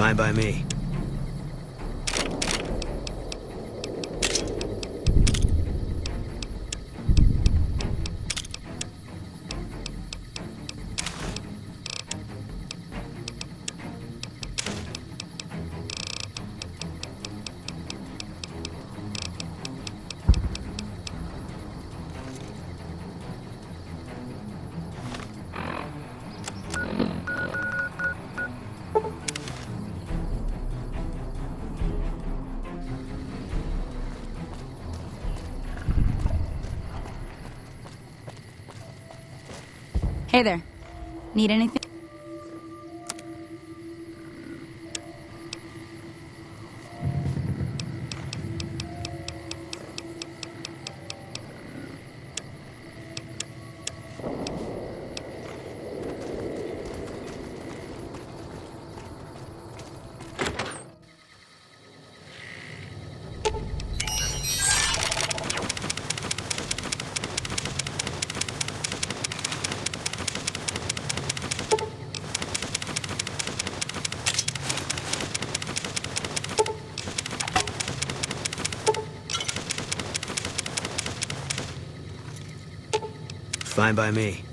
Fine by me. Hey there. Need anything? Fine by me.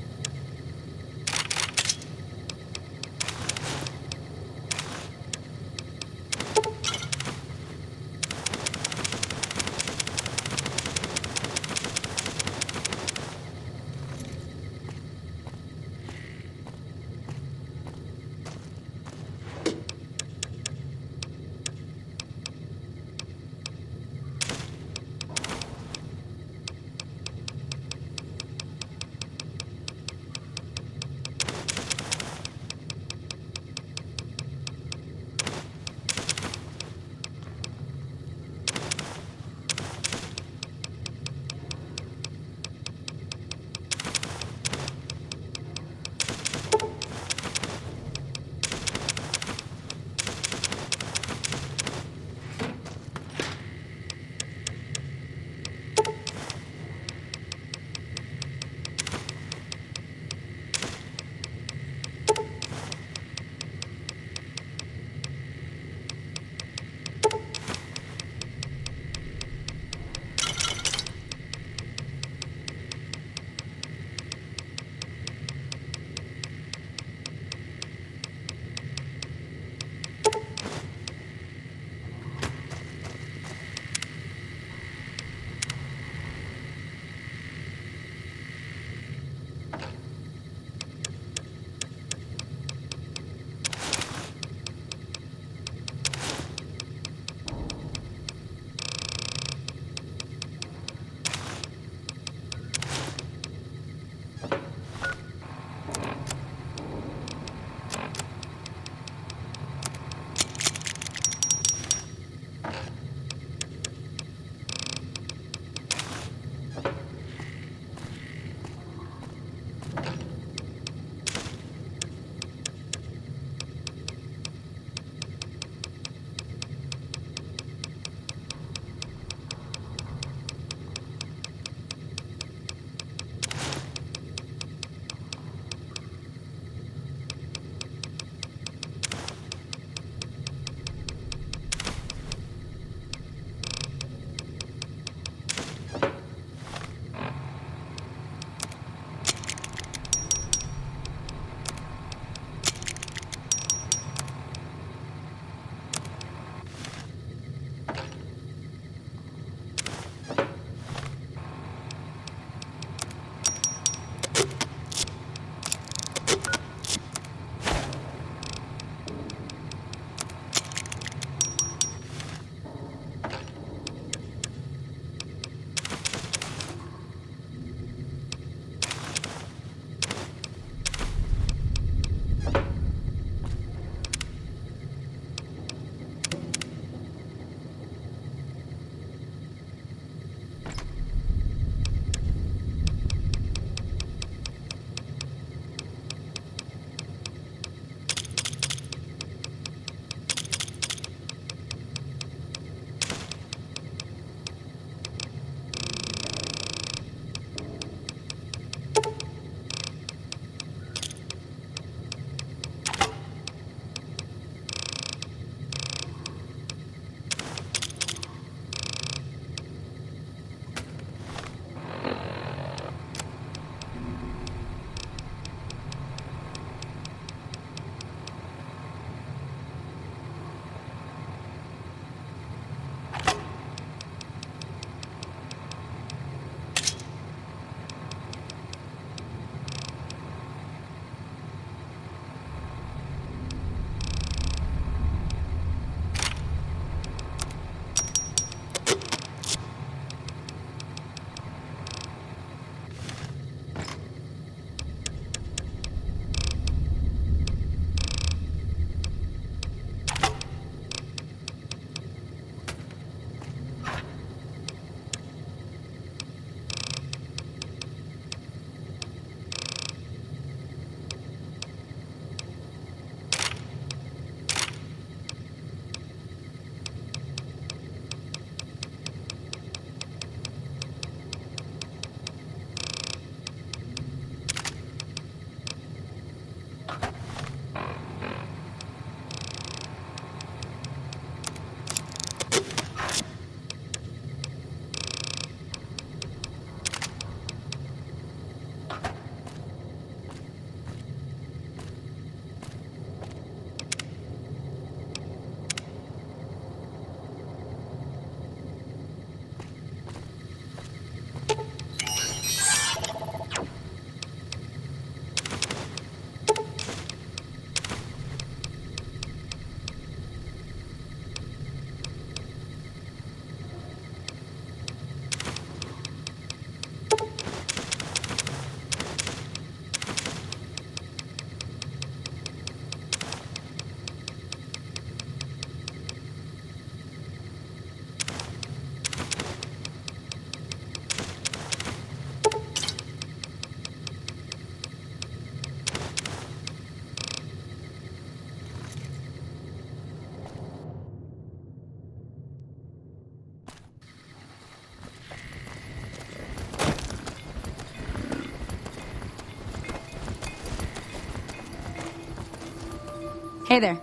Hey there.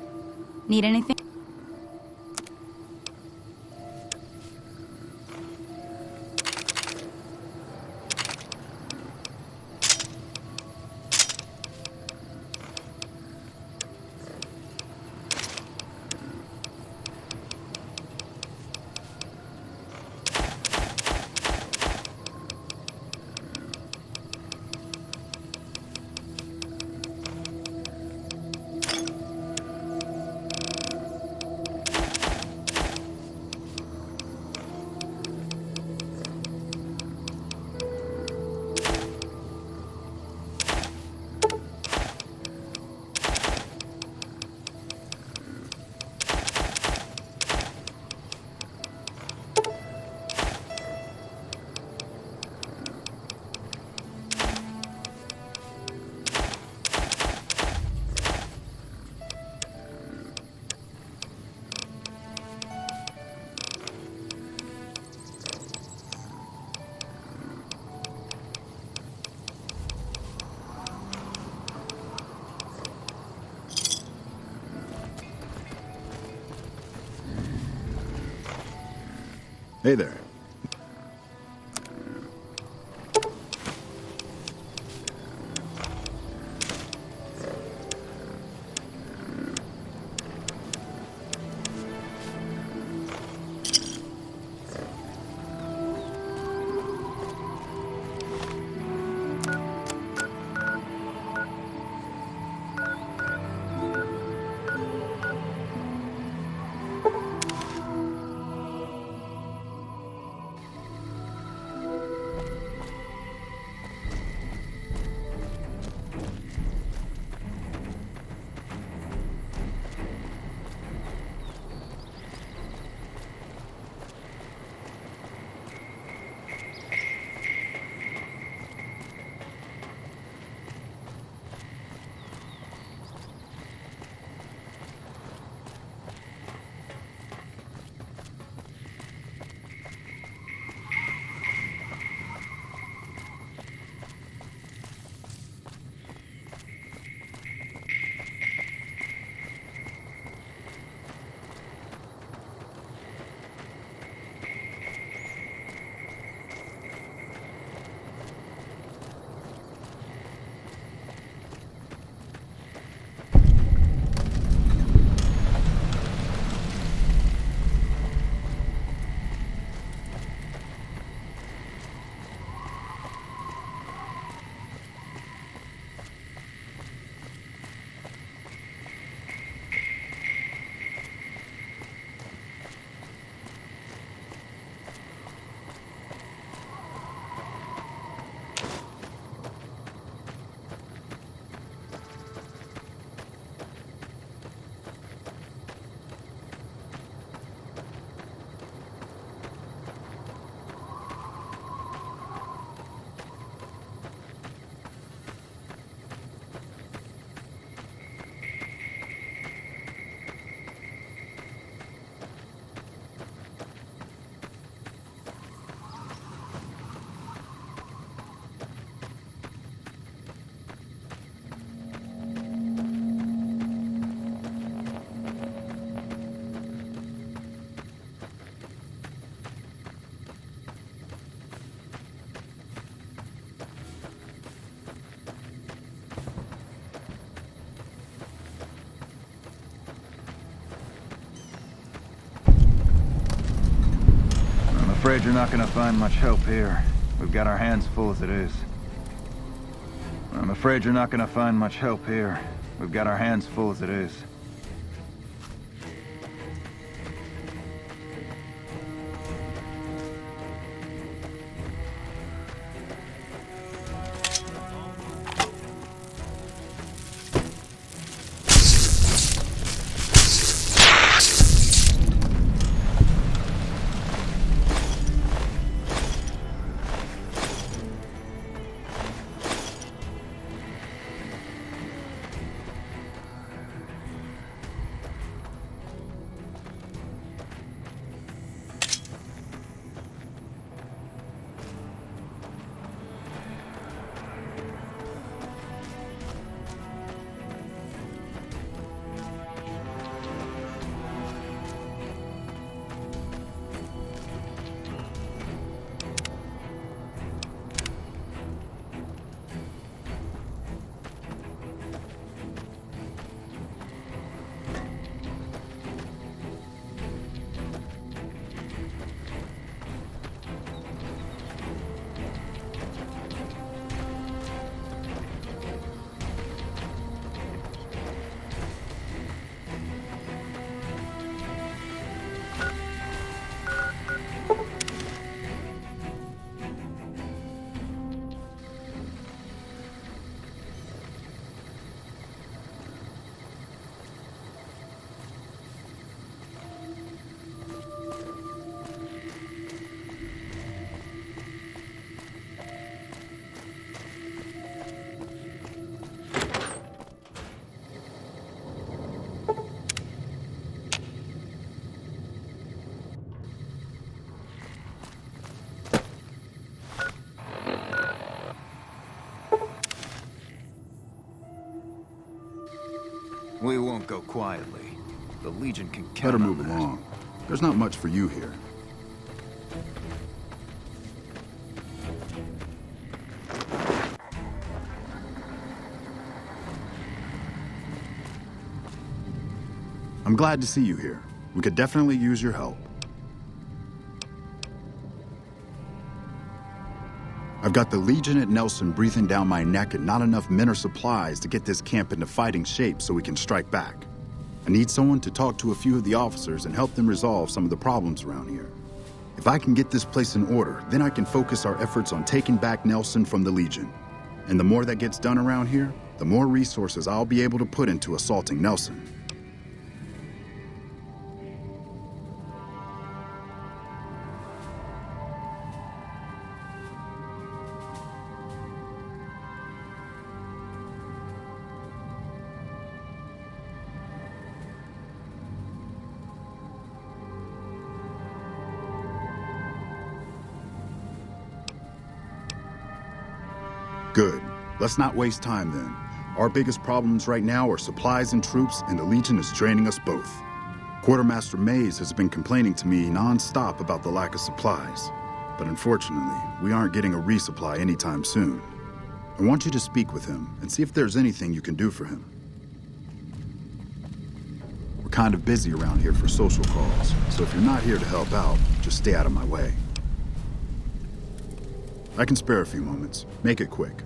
Need anything? Hey there. I'm afraid you're not gonna find much help here. We've got our hands full as it is. I'm afraid you're not gonna find much help here. We've got our hands full as it is. We won't go quietly. The Legion can count Better on move that. along. There's not much for you here. I'm glad to see you here. We could definitely use your help. I've got the Legion at Nelson breathing down my neck and not enough men or supplies to get this camp into fighting shape so we can strike back. I need someone to talk to a few of the officers and help them resolve some of the problems around here. If I can get this place in order, then I can focus our efforts on taking back Nelson from the Legion. And the more that gets done around here, the more resources I'll be able to put into assaulting Nelson. Good. Let's not waste time then. Our biggest problems right now are supplies and troops, and the Legion is draining us both. Quartermaster Mays has been complaining to me non-stop about the lack of supplies. But unfortunately, we aren't getting a resupply anytime soon. I want you to speak with him and see if there's anything you can do for him. We're kind of busy around here for social calls, so if you're not here to help out, just stay out of my way. I can spare a few moments. Make it quick.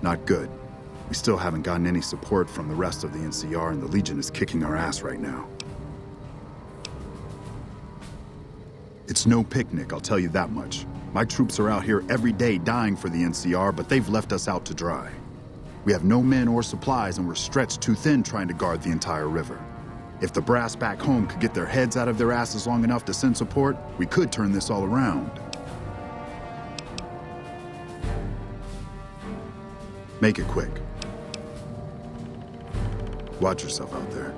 Not good. We still haven't gotten any support from the rest of the NCR, and the Legion is kicking our ass right now. It's no picnic, I'll tell you that much. My troops are out here every day dying for the NCR, but they've left us out to dry. We have no men or supplies, and we're stretched too thin trying to guard the entire river. If the brass back home could get their heads out of their asses long enough to send support, we could turn this all around. Make it quick. Watch yourself out there.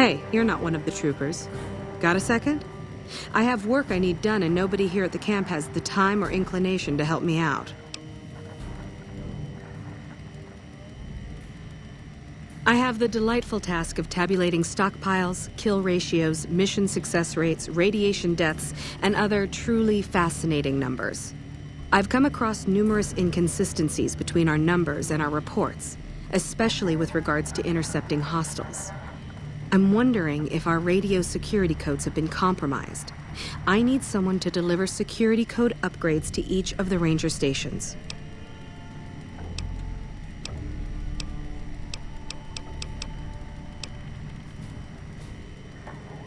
Hey, you're not one of the troopers. Got a second? I have work I need done, and nobody here at the camp has the time or inclination to help me out. I have the delightful task of tabulating stockpiles, kill ratios, mission success rates, radiation deaths, and other truly fascinating numbers. I've come across numerous inconsistencies between our numbers and our reports, especially with regards to intercepting hostiles. I'm wondering if our radio security codes have been compromised. I need someone to deliver security code upgrades to each of the ranger stations.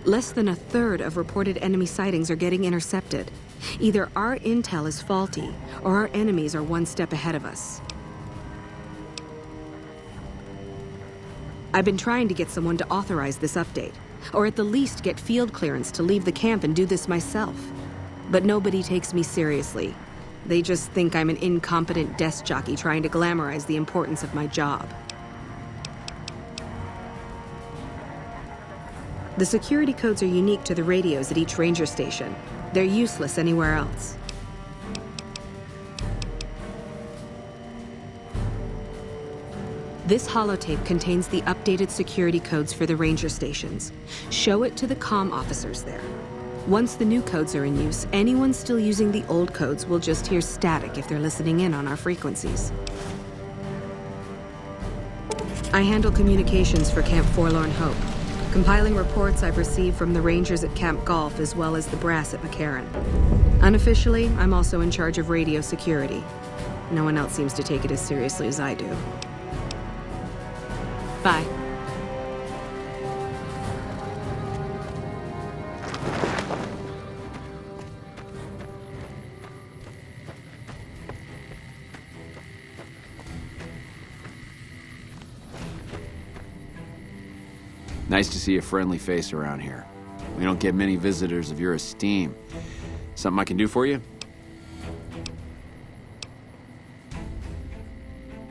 Less than a third of reported enemy sightings are getting intercepted. Either our intel is faulty, or our enemies are one step ahead of us. I've been trying to get someone to authorize this update, or at the least get field clearance to leave the camp and do this myself. But nobody takes me seriously. They just think I'm an incompetent desk jockey trying to glamorize the importance of my job. The security codes are unique to the radios at each ranger station. They're useless anywhere else. This holotape contains the updated security codes for the ranger stations. Show it to the comm officers there. Once the new codes are in use, anyone still using the old codes will just hear static if they're listening in on our frequencies. I handle communications for Camp Forlorn Hope, compiling reports I've received from the rangers at Camp Golf as well as the brass at McCarran. Unofficially, I'm also in charge of radio security. No one else seems to take it as seriously as I do. Bye. Nice to see a friendly face around here. We don't get many visitors of your esteem. Something I can do for you?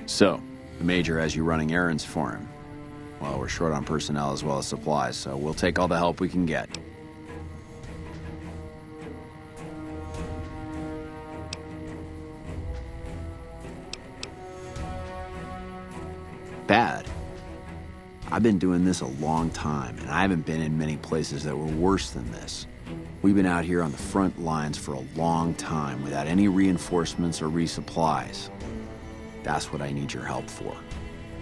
So, the Major has you running errands for him. Well, we're short on personnel as well as supplies, so we'll take all the help we can get. Bad. I've been doing this a long time, and I haven't been in many places that were worse than this. We've been out here on the front lines for a long time without any reinforcements or resupplies. That's what I need your help for.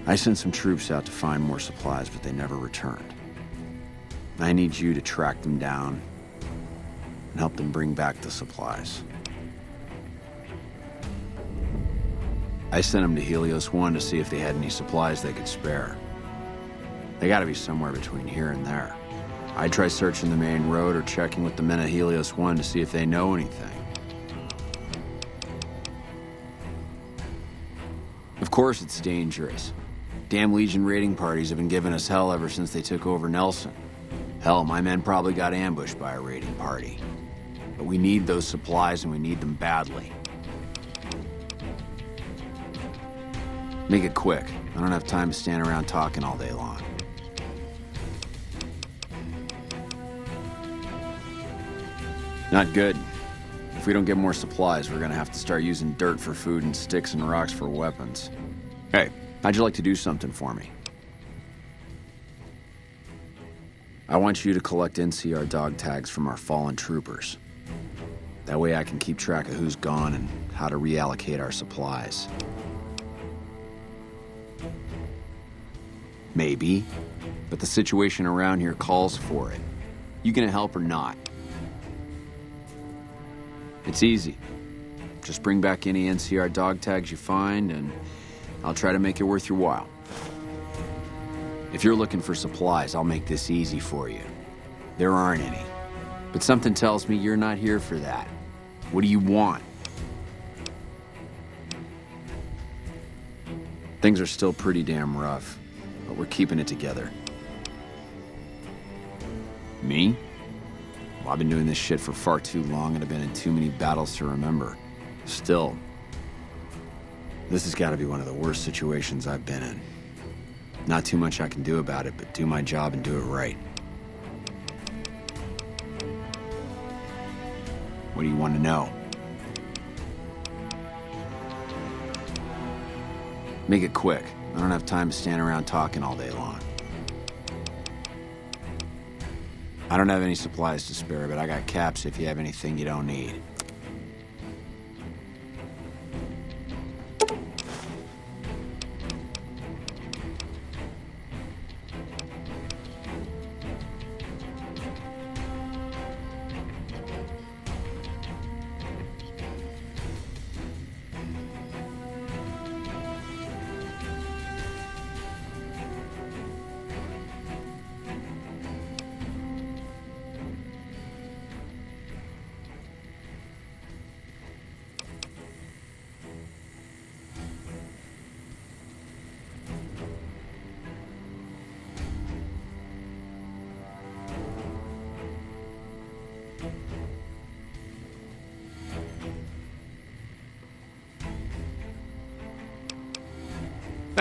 I sent some troops out to find more supplies, but they never returned. I need you to track them down and help them bring back the supplies. I sent them to Helios One to see if they had any supplies they could spare. They gotta be somewhere between here and there. I'd try searching the main road or checking with the men at Helios One to see if they know anything. Of course it's dangerous. Damn Legion raiding parties have been giving us hell ever since they took over Nelson. Hell, my men probably got ambushed by a raiding party. But we need those supplies and we need them badly. Make it quick. I don't have time to stand around talking all day long. Not good. If we don't get more supplies, we're gonna have to start using dirt for food and sticks and rocks for weapons. Hey, how'd you like to do something for me? I want you to collect NCR dog tags from our fallen troopers. That way I can keep track of who's gone and how to reallocate our supplies. Maybe, but the situation around here calls for it. You gonna help or not? It's easy. Just bring back any NCR dog tags you find, and I'll try to make it worth your while. If you're looking for supplies, I'll make this easy for you. There aren't any. But something tells me you're not here for that. What do you want? Things are still pretty damn rough, but we're keeping it together. Me? Well, I've been doing this shit for far too long and I've been in too many battles to remember. Still, this has got to be one of the worst situations I've been in. Not too much I can do about it, but do my job and do it right. What do you want to know? Make it quick. I don't have time to stand around talking all day long. I don't have any supplies to spare, but I got caps if you have anything you don't need.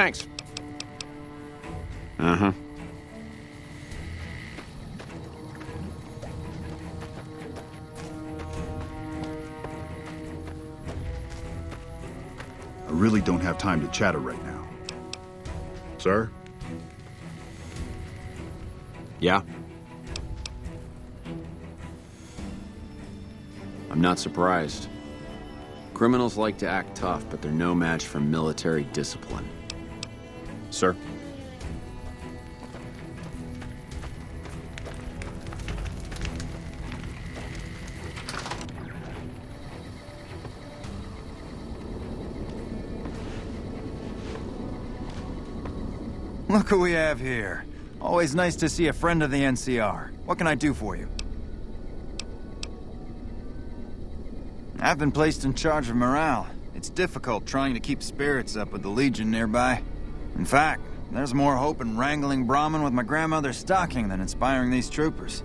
Thanks. Uh-huh. I really don't have time to chatter right now. Sir? Yeah? I'm not surprised. Criminals like to act tough, but they're no match for military discipline. Sir? Look who we have here. Always nice to see a friend of the NCR. What can I do for you? I've been placed in charge of morale. It's difficult trying to keep spirits up with the Legion nearby. In fact, There's more hope in wrangling Brahmin with my grandmother's stocking than inspiring these troopers.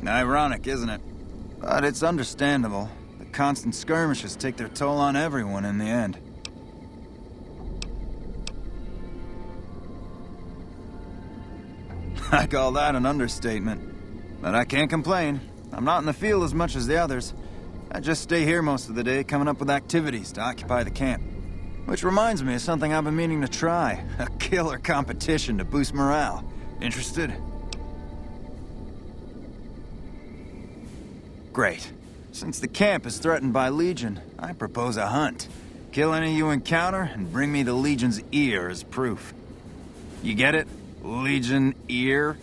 Ironic, isn't it? But it's understandable. The constant skirmishes take their toll on everyone in the end. I call that an understatement. But I can't complain. I'm not in the field as much as the others. I just stay here most of the day, coming up with activities to occupy the camp. Which reminds me of something I've been meaning to try. A killer competition to boost morale. Interested? Great. Since the camp is threatened by Legion, I propose a hunt. Kill any you encounter, and bring me the Legion's ear as proof. You get it? Legion ear?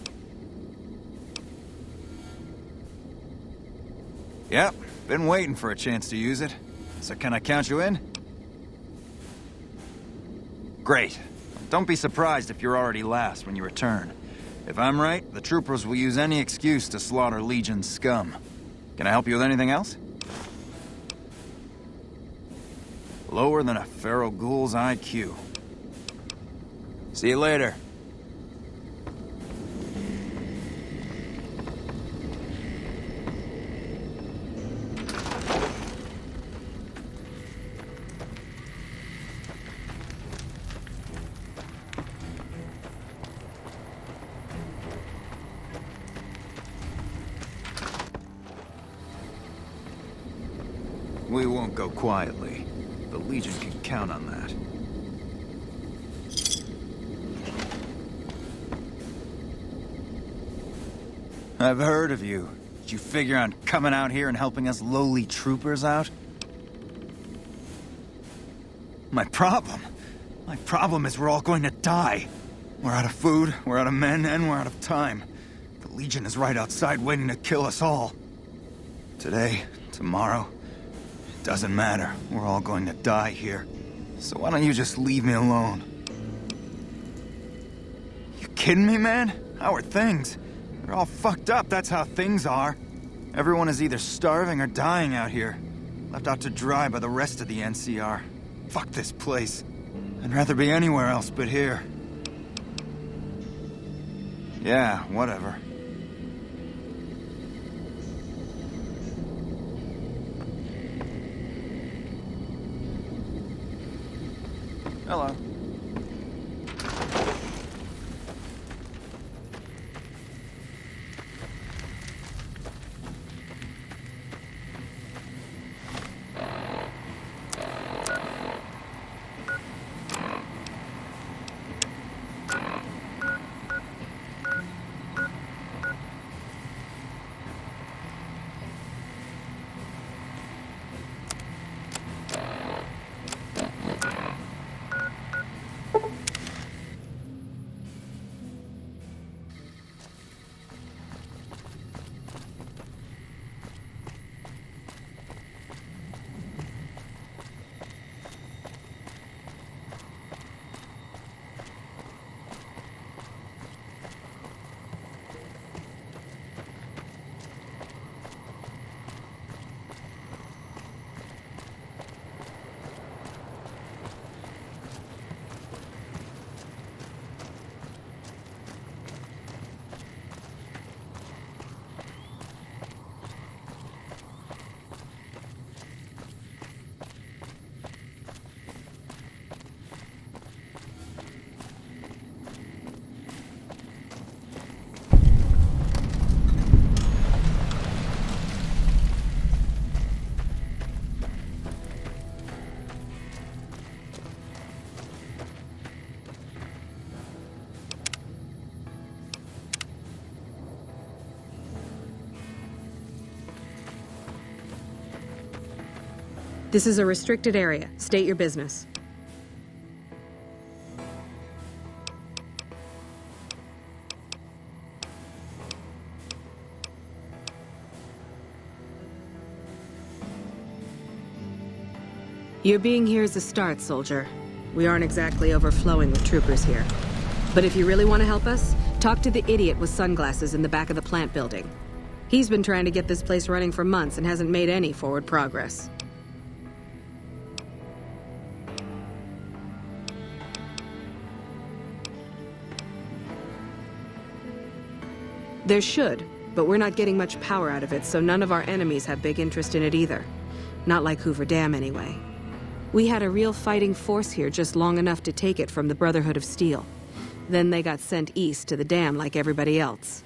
Yep, been waiting for a chance to use it. So can I count you in? Great. Don't be surprised if you're already last when you return. If I'm right, the troopers will use any excuse to slaughter Legion's scum. Can I help you with anything else? Lower than a feral ghoul's IQ. See you later. We won't go quietly. The Legion can count on that. I've heard of you. Did you figure on coming out here and helping us lowly troopers out? My problem is we're all going to die. We're out of food, we're out of men, and we're out of time. The Legion is right outside waiting to kill us all. Today, tomorrow, it doesn't matter. We're all going to die here. So why don't you just leave me alone? You kidding me, man? How are things? They're all fucked up, that's how things are. Everyone is either starving or dying out here. Left out to dry by the rest of the NCR. Fuck this place. I'd rather be anywhere else but here. Yeah, whatever. Hello. This is a restricted area. State your business. Your being here is a start, soldier. We aren't exactly overflowing with troopers here. But if you really want to help us, talk to the idiot with sunglasses in the back of the plant building. He's been trying to get this place running for months and hasn't made any forward progress. There should, but we're not getting much power out of it, so none of our enemies have big interest in it either. Not like Hoover Dam, anyway. We had a real fighting force here just long enough to take it from the Brotherhood of Steel. Then they got sent east to the dam like everybody else.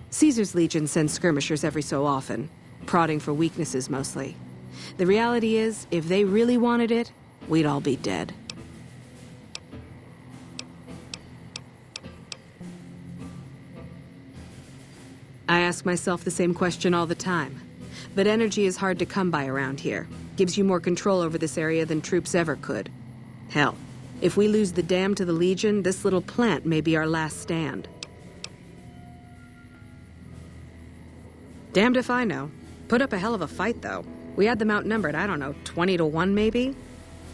Caesar's Legion sends skirmishers every so often, prodding for weaknesses mostly. The reality is, if they really wanted it, we'd all be dead. I ask myself the same question all the time. But energy is hard to come by around here. Gives you more control over this area than troops ever could. Hell, if we lose the dam to the Legion, this little plant may be our last stand. Damned if I know. Put up a hell of a fight, though. We had them outnumbered, I don't know, 20 to 1 maybe?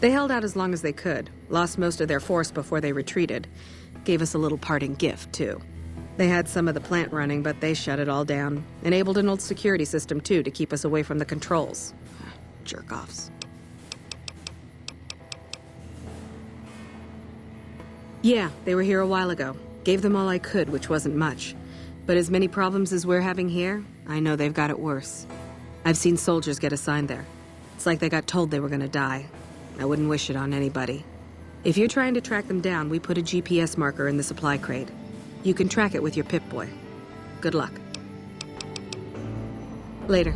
They held out as long as they could, lost most of their force before they retreated. Gave us a little parting gift, too. They had some of the plant running, but they shut it all down. Enabled an old security system, too, to keep us away from the controls. Jerk-offs. Yeah, they were here a while ago. Gave them all I could, which wasn't much. But as many problems as we're having here, I know they've got it worse. I've seen soldiers get assigned there. It's like they got told they were gonna die. I wouldn't wish it on anybody. If you're trying to track them down, we put a GPS marker in the supply crate. You can track it with your Pip-Boy. Good luck. Later.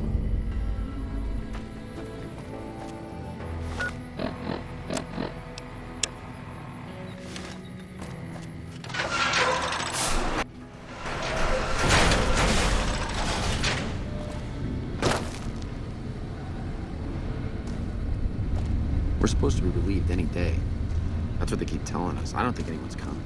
We're supposed to be relieved any day. That's what they keep telling us. I don't think anyone's coming.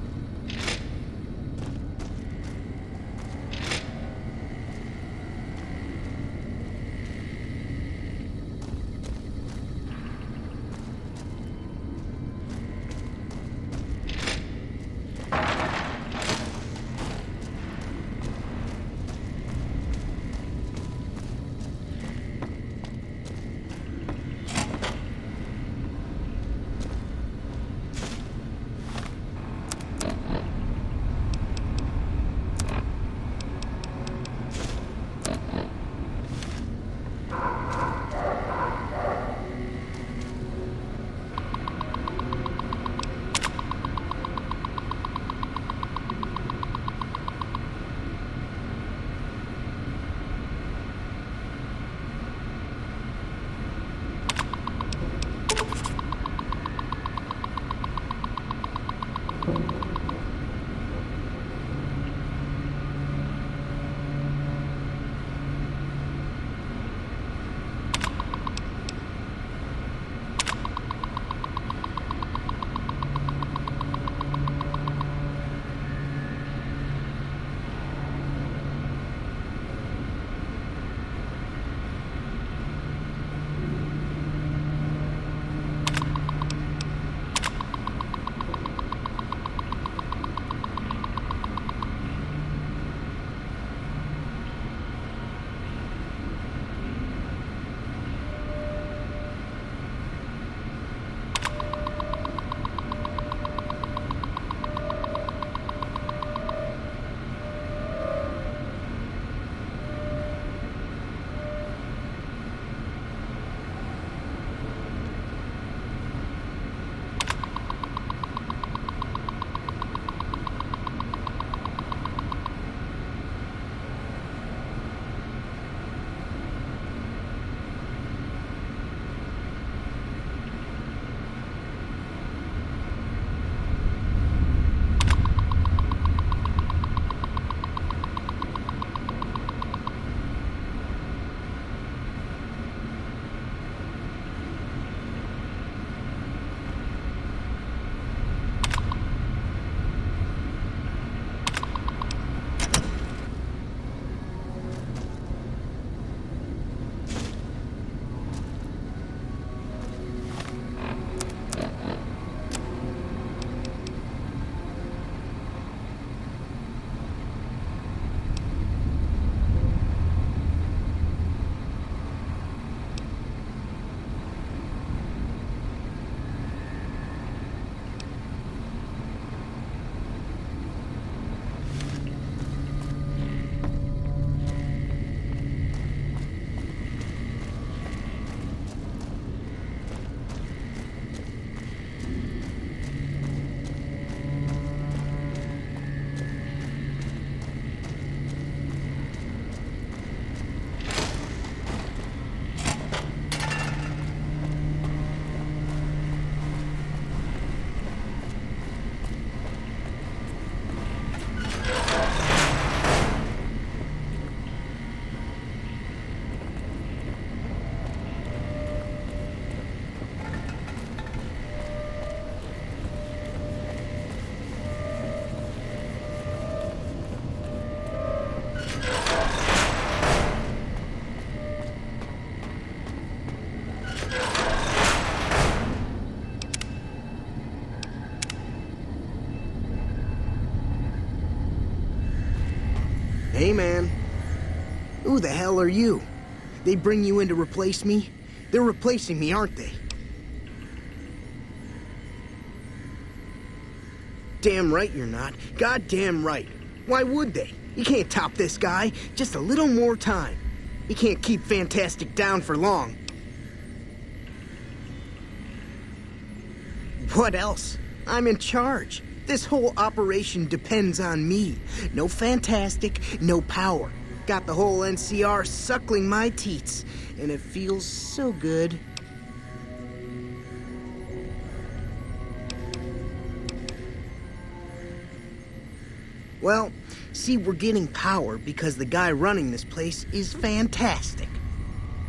Hey, man. Who the hell are you? They bring you in to replace me? They're replacing me, aren't they? Damn right you're not. Goddamn right. Why would they? You can't top this guy. Just a little more time. You can't keep Fantastic down for long. What else? I'm in charge. This whole operation depends on me. No Fantastic, no power. Got the whole NCR suckling my teats, and it feels so good. Well, see, we're getting power because the guy running this place is fantastic.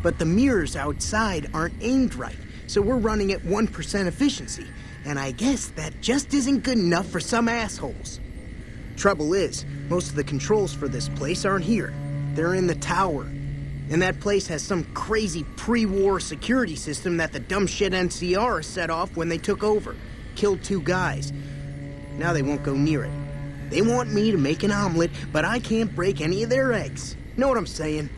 But the mirrors outside aren't aimed right, so we're running at 1% efficiency. And I guess that just isn't good enough for some assholes. Trouble is, most of the controls for this place aren't here. They're in the tower. And that place has some crazy pre-war security system that the dumb shit NCR set off when they took over. Killed 2 guys. Now they won't go near it. They want me to make an omelet, but I can't break any of their eggs. Know what I'm saying?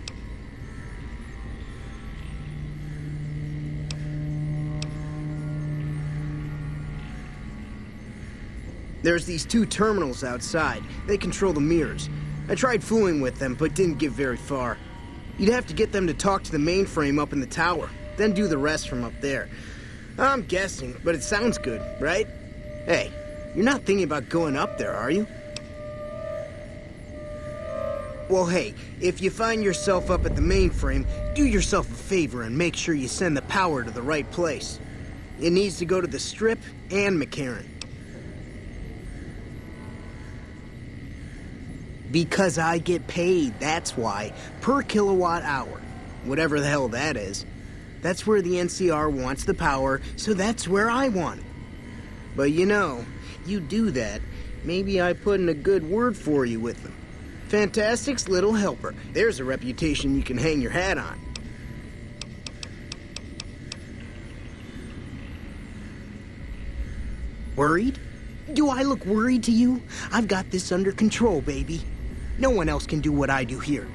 There's these 2 terminals outside. They control the mirrors. I tried fooling with them, but didn't get very far. You'd have to get them to talk to the mainframe up in the tower, then do the rest from up there. I'm guessing, but it sounds good, right? Hey, you're not thinking about going up there, are you? Well, hey, if you find yourself up at the mainframe, do yourself a favor and make sure you send the power to the right place. It needs to go to the Strip and McCarran. Because I get paid, that's why. Per kilowatt hour. Whatever the hell that is. That's where the NCR wants the power, so that's where I want it. But you know, you do that, maybe I put in a good word for you with them. Fantastic's little helper. There's a reputation you can hang your hat on. Worried? Do I look worried to you? I've got this under control, baby. No one else can do what I do here.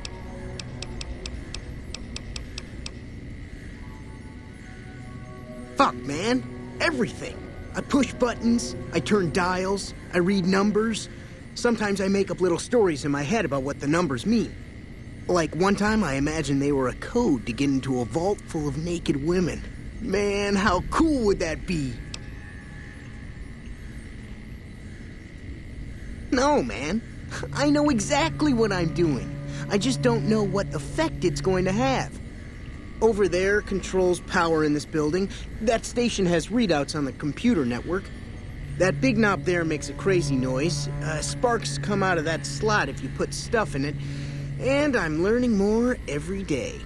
Fuck, man. Everything. I push buttons, I turn dials, I read numbers. Sometimes I make up little stories in my head about what the numbers mean. Like one time I imagined they were a code to get into a vault full of naked women. Man, how cool would that be? No, man. I know exactly what I'm doing. I just don't know what effect it's going to have. Over there controls power in this building. That station has readouts on the computer network. That big knob there makes a crazy noise. Sparks come out of that slot if you put stuff in it. And I'm learning more every day.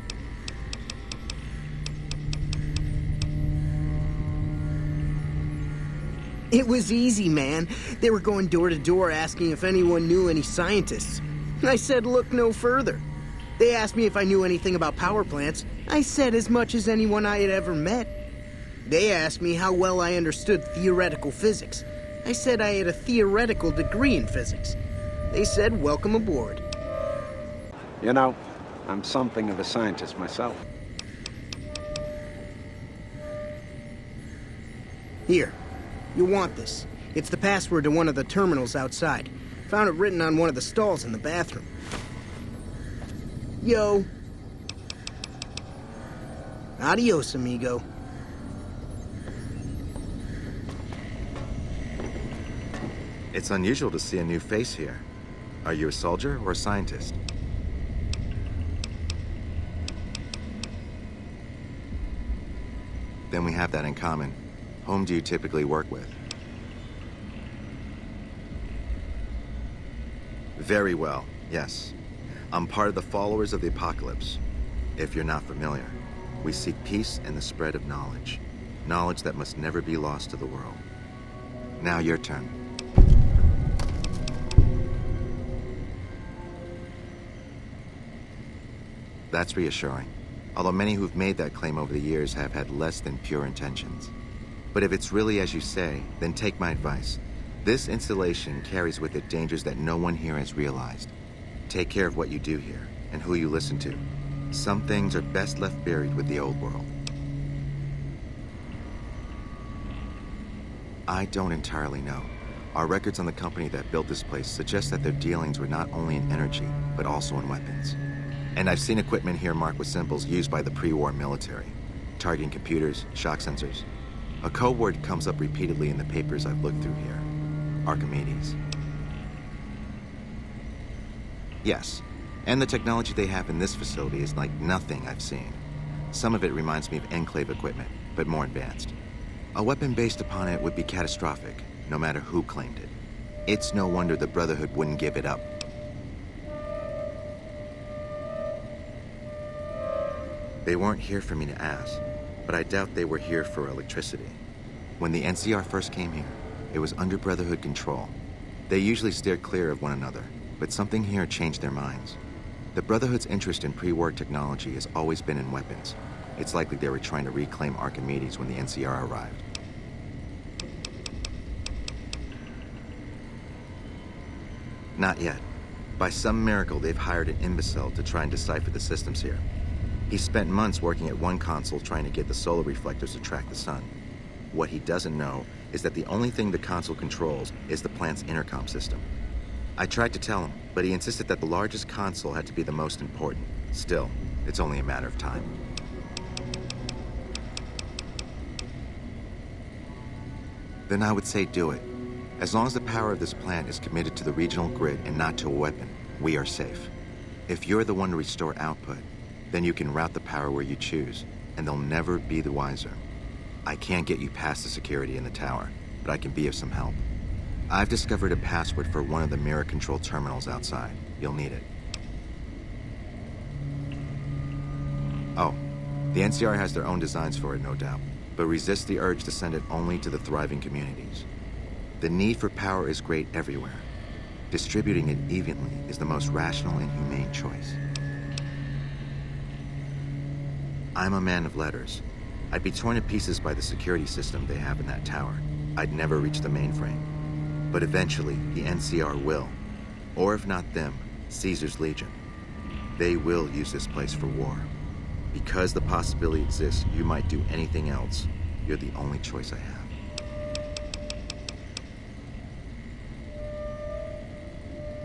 It was easy, man. They were going door to door asking if anyone knew any scientists. I said, look no further. They asked me if I knew anything about power plants. I said as much as anyone I had ever met. They asked me how well I understood theoretical physics. I said I had a theoretical degree in physics. They said, welcome aboard. You know, I'm something of a scientist myself. Here. You'll want this. It's the password to one of the terminals outside. Found it written on one of the stalls in the bathroom. Yo. Adios, amigo. It's unusual to see a new face here. Are you a soldier or a scientist? Then we have that in common. Whom do you typically work with? Very well, yes. I'm part of the followers of the apocalypse. If you're not familiar, we seek peace and the spread of knowledge. Knowledge that must never be lost to the world. Now your turn. That's reassuring. Although many who've made that claim over the years have had less than pure intentions. But if it's really as you say, then take my advice. This installation carries with it dangers that no one here has realized. Take care of what you do here, and who you listen to. Some things are best left buried with the old world. I don't entirely know. Our records on the company that built this place suggest that their dealings were not only in energy, but also in weapons. And I've seen equipment here marked with symbols used by the pre-war military, targeting computers, shock sensors. A code word comes up repeatedly in the papers I've looked through here. Archimedes. Yes, and the technology they have in this facility is like nothing I've seen. Some of it reminds me of Enclave equipment, but more advanced. A weapon based upon it would be catastrophic, no matter who claimed it. It's no wonder the Brotherhood wouldn't give it up. They weren't here for me to ask, but I doubt they were here for electricity. When the NCR first came here, it was under Brotherhood control. They usually steered clear of one another, but something here changed their minds. The Brotherhood's interest in pre-war technology has always been in weapons. It's likely they were trying to reclaim Archimedes when the NCR arrived. Not yet. By some miracle, they've hired an imbecile to try and decipher the systems here. He spent months working at one console trying to get the solar reflectors to track the sun. What he doesn't know is that the only thing the console controls is the plant's intercom system. I tried to tell him, but he insisted that the largest console had to be the most important. Still, it's only a matter of time. Then I would say do it. As long as the power of this plant is committed to the regional grid and not to a weapon, we are safe. If you're the one to restore output, then you can route the power where you choose, and they'll never be the wiser. I can't get you past the security in the tower, but I can be of some help. I've discovered a password for one of the mirror control terminals outside. You'll need it. Oh, the NCR has their own designs for it, no doubt, but resist the urge to send it only to the thriving communities. The need for power is great everywhere. Distributing it evenly is the most rational and humane choice. I'm a man of letters. I'd be torn to pieces by the security system they have in that tower. I'd never reach the mainframe. But eventually, the NCR will. Or if not them, Caesar's Legion. They will use this place for war. Because the possibility exists you might do anything else, you're the only choice I have.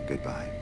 Goodbye.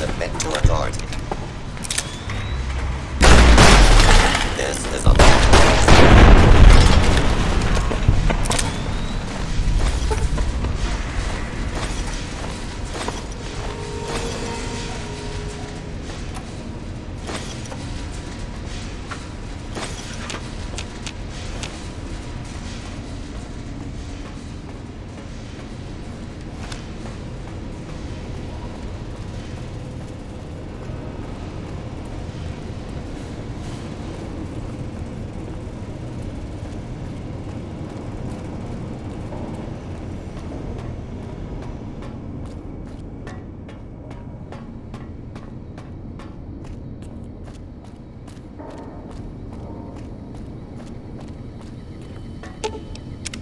submit to authority. This is a long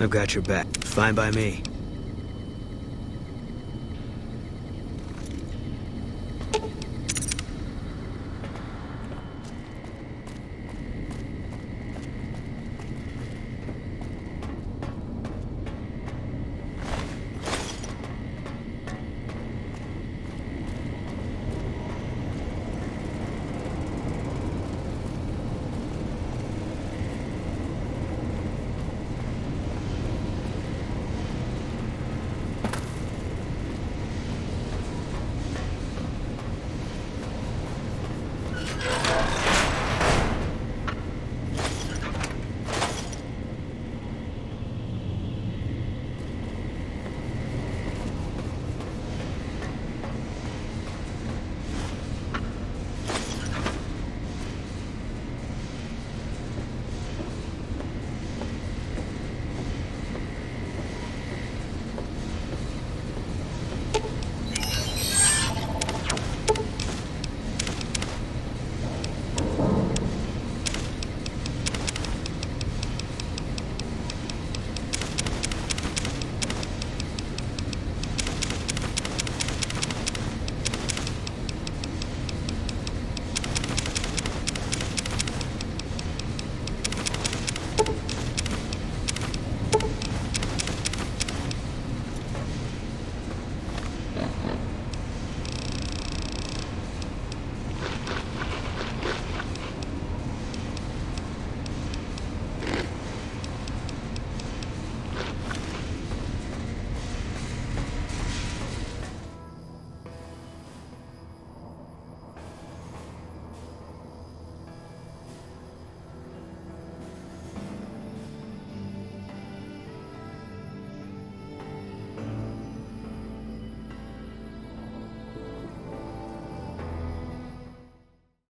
I've got your back. Fine by me.